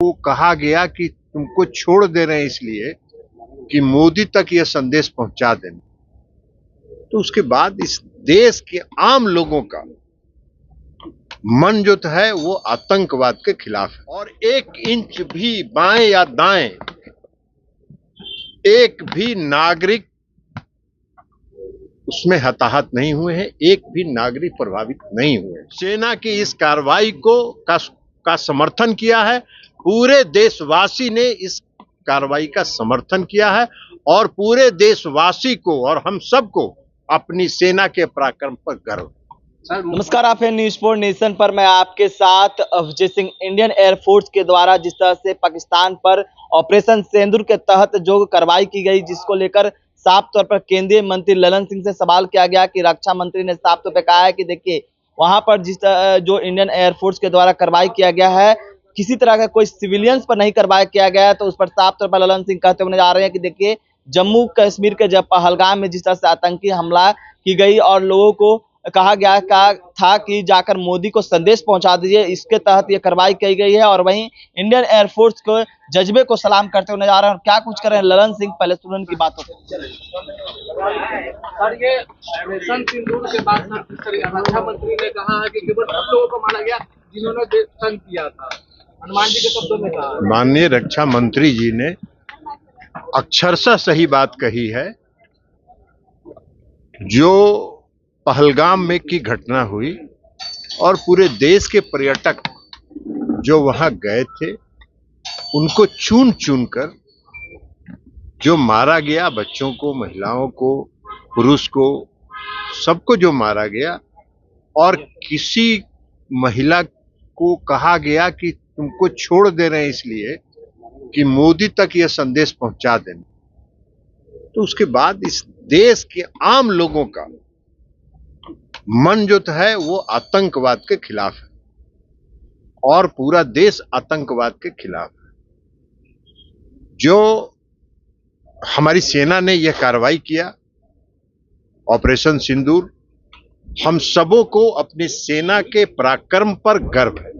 को कहा गया कि तुमको छोड़ दे रहे हैं इसलिए कि मोदी तक यह संदेश पहुंचा दें। तो उसके बाद इस देश के आम लोगों का मन जो है वो आतंकवाद के खिलाफ है और 1 इंच भी बाएं या दाएं एक भी नागरिक उसमें हताहत नहीं हुए हैं, एक भी नागरिक प्रभावित नहीं हुए। सेना की इस कार्रवाई का समर्थन किया है, पूरे देशवासी ने इस कार्रवाई का समर्थन किया है और पूरे देशवासी को और हम सबको अपनी सेना के पराक्रम पर गर्व है। नमस्कार, आप हैं न्यूज़ फॉर नेशन पर। मैं आपके साथ अजय सिंह। इंडियन एयरफोर्स के द्वारा जिस तरह से पाकिस्तान पर ऑपरेशन सिंदूर के तहत जो कार्रवाई की गई, जिसको लेकर साफ तौर पर केंद्रीय मंत्री ललन सिंह से सवाल किया गया कि रक्षा मंत्री ने साफ तौर पर कहा है कि देखिए वहां पर जो इंडियन एयरफोर्स के द्वारा कार्रवाई किया गया है किसी तरह का कोई सिविलियंस पर नहीं कार्रवाई किया गया है। तो उस पर साफ तौर पर ललन सिंह कहते हुए जा रहे हैं कि देखिए जम्मू कश्मीर के जब पहलगाम में जिस तरह से आतंकी हमला की गई और लोगों को कहा गया था कि जाकर मोदी को संदेश पहुंचा दीजिए, इसके तहत ये कार्रवाई की गई है। और वहीं इंडियन एयरफोर्स को जज्बे को सलाम करते हुए नजर आ रहे हैं। क्या कुछ कर रहे हैं ललन सिंह, पहले सुनने की बात होती है। सर, ये ऑपरेशन सिंदूर के बाद रक्षा मंत्री ने कहा है कि केवल उन लोगों को मारा गया जिन्होंने तंग किया था। हनुमान जी के शब्दों में कहा। माननीय रक्षा मंत्री जी ने अक्षरशः सही बात कही है। जो पहलगाम में की घटना हुई और पूरे देश के पर्यटक जो वहां गए थे उनको चुन चुन कर जो मारा गया, बच्चों को, महिलाओं को, पुरुष को, सबको जो मारा गया और किसी महिला को कहा गया कि तुमको छोड़ दे रहे हैं इसलिए कि मोदी तक यह संदेश पहुंचा दें। तो उसके बाद इस देश के आम लोगों का मन जो है वो आतंकवाद के खिलाफ है और पूरा देश आतंकवाद के खिलाफ है। जो हमारी सेना ने यह कार्रवाई किया ऑपरेशन सिंदूर, हम सबों को अपनी सेना के पराक्रम पर गर्व है,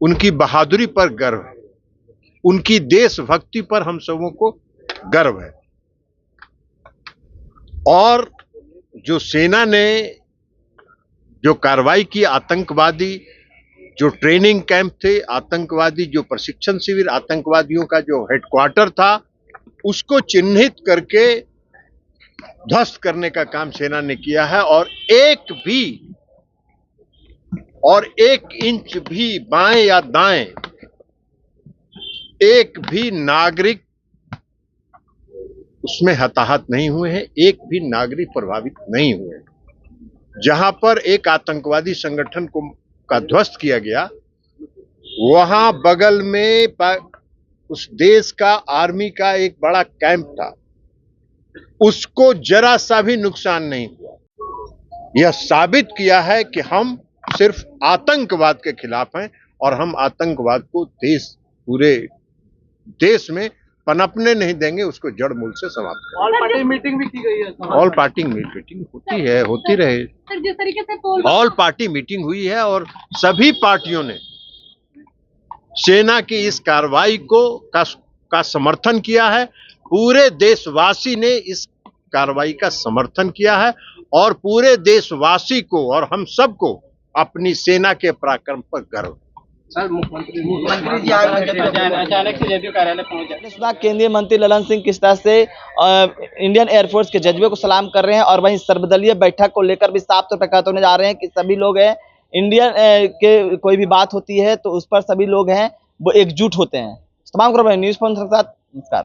उनकी बहादुरी पर गर्व है, उनकी देशभक्ति पर हम सबों को गर्व है। और जो सेना ने जो कार्रवाई की, आतंकवादी जो ट्रेनिंग कैंप थे, आतंकवादी जो प्रशिक्षण शिविर, आतंकवादियों का जो हेडक्वार्टर था, उसको चिन्हित करके ध्वस्त करने का काम सेना ने किया है और 1 इंच भी बाएं या दाएं एक भी नागरिक उसमें हताहत नहीं हुए हैं, एक भी नागरिक प्रभावित नहीं हुए। जहां पर एक आतंकवादी संगठन का ध्वस्त किया गया, वहां बगल में उस देश का आर्मी का एक बड़ा कैंप था, उसको जरा सा भी नुकसान नहीं हुआ। यह साबित किया है कि हम सिर्फ आतंकवाद के खिलाफ हैं और हम आतंकवाद को पूरे देश में पनपने नहीं देंगे, उसको जड़ मूल से समाप्त। ऑल पार्टी मीटिंग भी की गई है। ऑल पार्टी मीटिंग होती है, होती रहे। जिस तरीके से ऑल पार्टी मीटिंग हुई है और सभी पार्टियों ने सेना की इस कार्रवाई का समर्थन किया है, पूरे देशवासी ने इस कार्रवाई का समर्थन किया है और पूरे देशवासी को और हम सबको अपनी सेना के पराक्रम पर गर्व है। सर, मुख्यमंत्री जी अचानक से जेडीयू कार्यालय पहुंचे। सुना केंद्रीय मंत्री ललन सिंह किस तरह से इंडियन एयरफोर्स के जज्बे को सलाम कर रहे हैं और वहीं सर्वदलीय बैठक को लेकर भी साफ तौर पर कहते हुए जा रहे हैं कि सभी लोग हैं इंडियन के कोई भी बात होती है तो उस पर सभी लोग हैं वो एकजुट होते हैं। तमाम खबरें न्यूज़ 4 के साथ। नमस्कार।